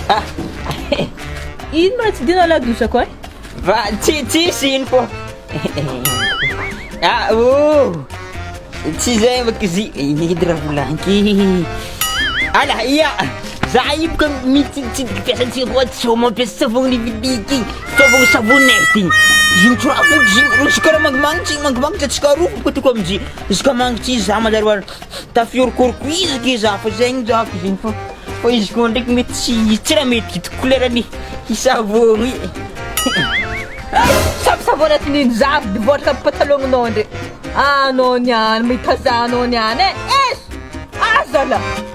Ah, Ino ma tsy dinao ladosako e? va tsisy ino fô. Ah, oh. Tsy zay baka izy. Ino raha volanky. Ala, ia. Za io boka mitsiditsidiky piasantsika koa tsy ho mampiasa savony lividiky. Fitaovagna savonety igny. Ino tsy raha foty izy izy karaha mangimangitry atsika roa boka toko amizay. Izy ka mangitry izy za manjary tafiorikoriko izy ke za fa zegny za fa zegny fa izy koa ndraiky mety tsy raha mety hitako couleur-ny savony. Savony aty ninjavy divoatra patalognonao ndre. Anao niany, mitaza anao niany e. Es! Azala!